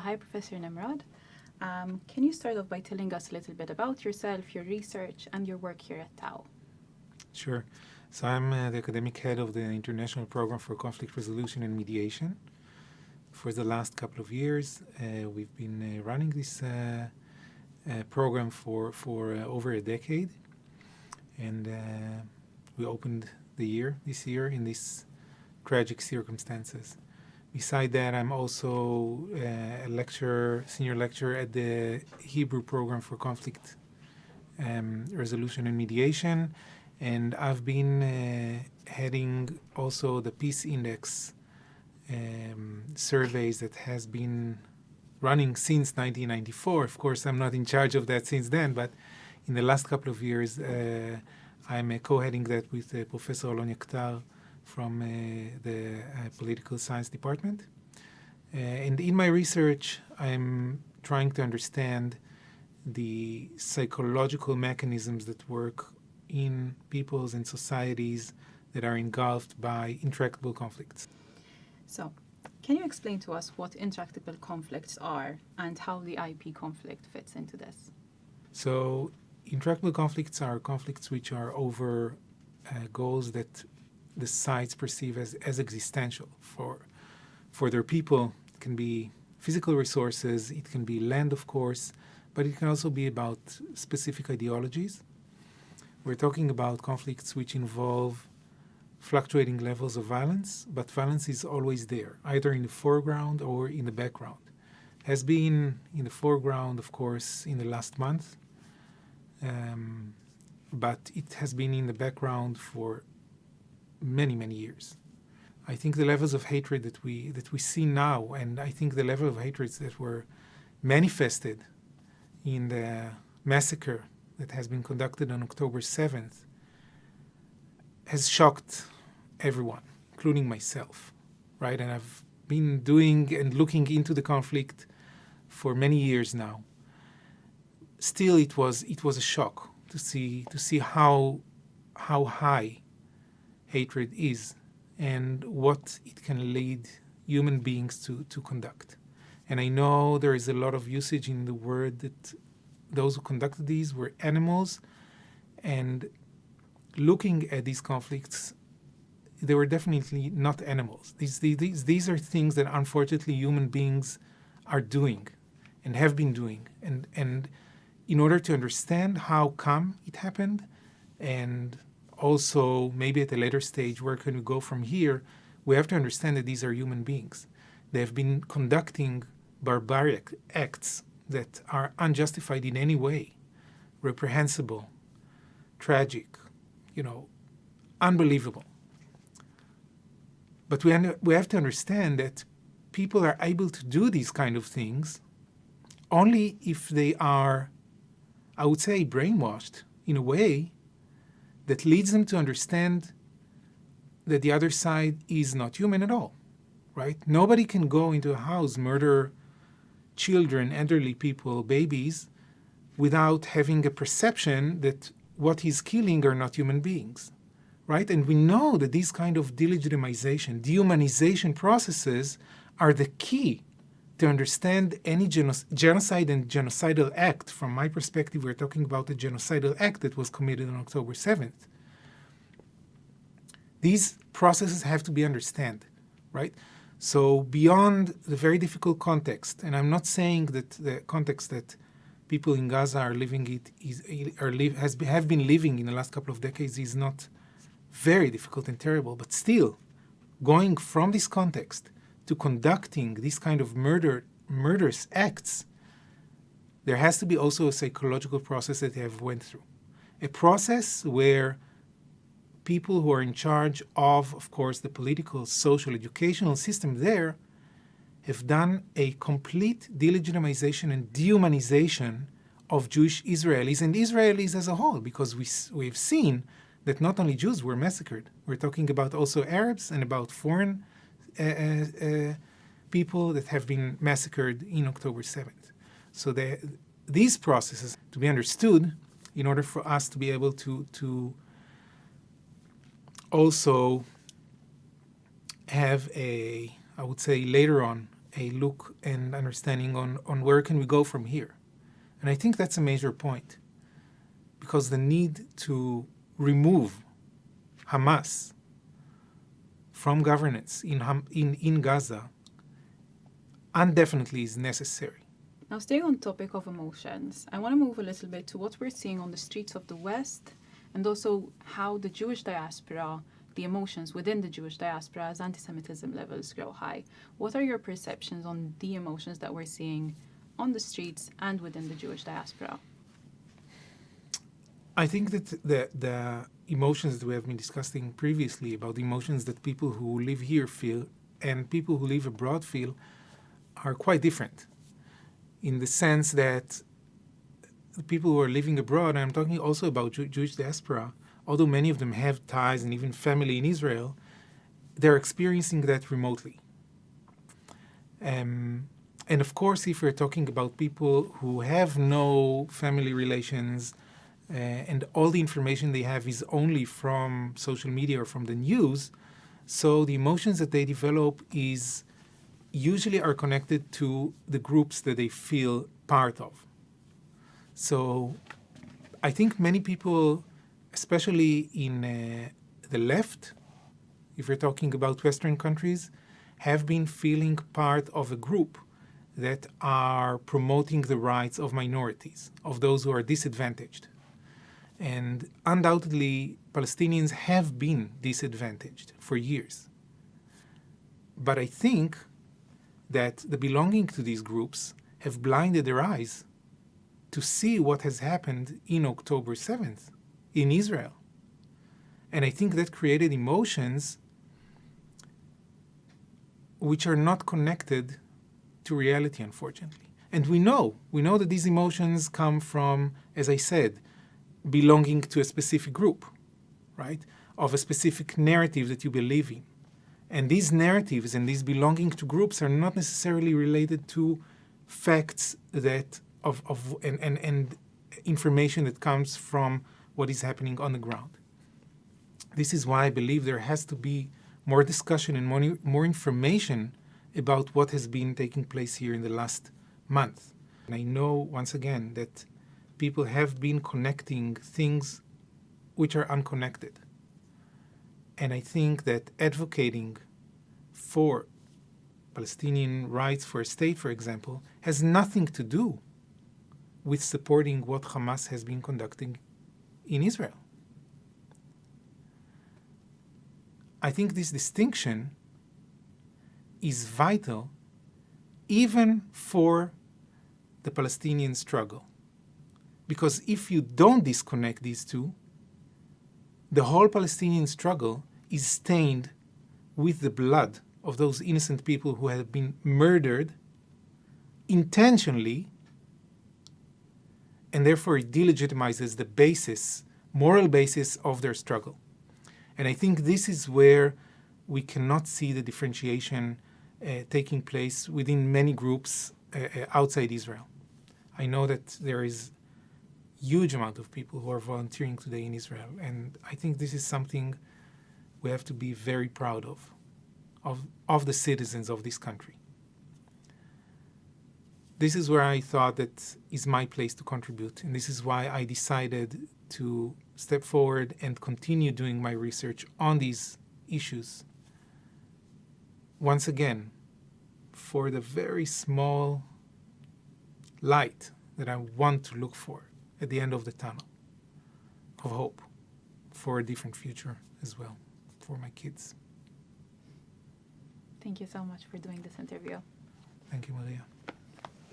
hi, Professor Nimrod. Can you start off by telling us a little bit about yourself, your research, and your work here at Tau? Sure. So I'm the academic head of the International Program for Conflict Resolution and Mediation. For the last couple of years, we've been running this program for over a decade. And we opened this year in these tragic circumstances. Beside that, I'm also a senior lecturer at the Hebrew Program for Conflict Resolution and Mediation. And I've been heading also the Peace Index surveys that has been running since 1994. Of course, I'm not in charge of that since then, but in the last couple of years, I'm co-heading that with Professor Alon Yakhtar from the Political Science Department. And in my research, I'm trying to understand the psychological mechanisms that work in peoples and societies that are engulfed by intractable conflicts. So, can you explain to us what intractable conflicts are and how the IP conflict fits into this? So, intractable conflicts are conflicts which are over goals that the sides perceive as existential for their people. It can be physical resources, it can be land, of course, but it can also be about specific ideologies. We're talking about conflicts which involve fluctuating levels of violence, but violence is always there, either in the foreground or in the background. Has been in the foreground, of course, in the last month, but it has been in the background for many, many years. I think the levels of hatred that we see now, and I think the level of hatreds that were manifested in the massacre that has been conducted on October 7th has shocked everyone, including myself, right? And I've been doing and looking into the conflict for many years now. Still, it was a shock to see how high hatred is and what it can lead human beings to conduct. And I know there is a lot of usage in the word that those who conducted these were animals, and looking at these conflicts, they were definitely not animals. These are things that unfortunately human beings are doing and have been doing. And in order to understand how come it happened, and also maybe at a later stage where can we go from here, we have to understand that these are human beings. They have been conducting barbaric acts that are unjustified in any way, reprehensible, tragic, unbelievable. But we have to understand that people are able to do these kind of things only if they are, I would say, brainwashed in a way that leads them to understand that the other side is not human at all, right? Nobody can go into a house, murder children, elderly people, babies, without having a perception that what he's killing are not human beings, right? And we know that these kind of delegitimization, dehumanization processes are the key to understand any genocide and genocidal act. From my perspective, we're talking about a genocidal act that was committed on October 7th. These processes have to be understood, right? So beyond the very difficult context, and I'm not saying that the context that people in Gaza are living have been living in the last couple of decades is not very difficult and terrible, but still, going from this context to conducting these kind of murderous acts, there has to be also a psychological process that they have went through. A process where people who are in charge of course, the political, social, educational system there have done a complete delegitimization and dehumanization of Jewish Israelis and Israelis as a whole, because we've seen that not only Jews were massacred. We're talking about also Arabs and about foreign people that have been massacred in October 7th. So these processes to be understood in order for us to be able to also have I would say later on, a look and understanding on where can we go from here. And I think that's a major point, because the need to remove Hamas from governance in Gaza indefinitely is necessary. Now, staying on the topic of emotions, I want to move a little bit to what we're seeing on the streets of the West, and also how the Jewish diaspora, the emotions within the Jewish diaspora as anti-Semitism levels grow high. What are your perceptions on the emotions that we're seeing on the streets and within the Jewish diaspora? I think that the emotions that we have been discussing previously about the emotions that people who live here feel and people who live abroad feel are quite different, in the sense that the people who are living abroad, and I'm talking also about Jewish diaspora, although many of them have ties and even family in Israel, they're experiencing that remotely. And of course, if we're talking about people who have no family relations, and all the information they have is only from social media or from the news, so the emotions that they develop is usually are connected to the groups that they feel part of. So I think many people, especially in the left, if we're talking about Western countries, have been feeling part of a group that are promoting the rights of minorities, of those who are disadvantaged. And undoubtedly, Palestinians have been disadvantaged for years. But I think that the belonging to these groups have blinded their eyes to see what has happened in October 7th in Israel. And I think that created emotions which are not connected to reality, unfortunately. And we know that these emotions come from, as I said, belonging to a specific group, right? Of a specific narrative that you believe in. And these narratives and these belonging to groups are not necessarily related to facts that and information that comes from what is happening on the ground. This is why I believe there has to be more discussion and more information about what has been taking place here in the last month. And I know, once again, that people have been connecting things which are unconnected. And I think that advocating for Palestinian rights for a state, for example, has nothing to do with supporting what Hamas has been conducting in Israel. I think this distinction is vital even for the Palestinian struggle. Because if you don't disconnect these two, the whole Palestinian struggle is stained with the blood of those innocent people who have been murdered intentionally, and therefore it delegitimizes the basis, moral basis of their struggle. And I think this is where we cannot see the differentiation taking place within many groups outside Israel. I know that there is huge amount of people who are volunteering today in Israel, and I think this is something we have to be very proud of the citizens of this country. This is where I thought that is my place to contribute, and this is why I decided to step forward and continue doing my research on these issues. Once again, for the very small light that I want to look for at the end of the tunnel of hope for a different future as well for my kids. Thank you so much for doing this interview. Thank you, Maria.